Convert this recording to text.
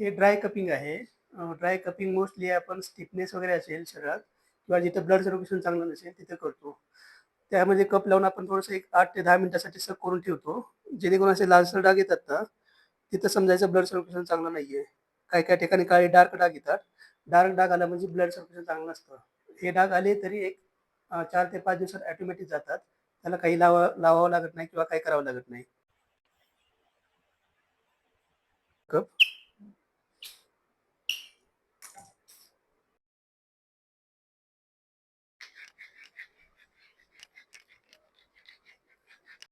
हे dry cupping आहे. Dry cupping mostly आपण स्टिफनेस वगैरे असेल शरीरात किंवा जिथं ब्लड सर्क्युलेशन चांगलं नसेल तिथे करतो. त्यामध्ये कप लावून आपण थोडंसं एक 8 ते 10 मिनिटासाठी सक करून ठेवतो. जेणेकरून असे लालसर डाग येतात ना, तिथं समजायचं ब्लड सर्क्युलेशन चांगलं नाहीये. काही-काही ठिकाणी काळे डार्क डाग येतात. डार्क डाग आला म्हणजे ब्लड सर्क्युलेशन चांगलं नसतं. हे डाग आले तरी एक 4 ते 5 दिवसात ऑटोमॅटिक जातात. त्याला काही लावावं लागत नाही किंवा काही करावं लागत नाही. कप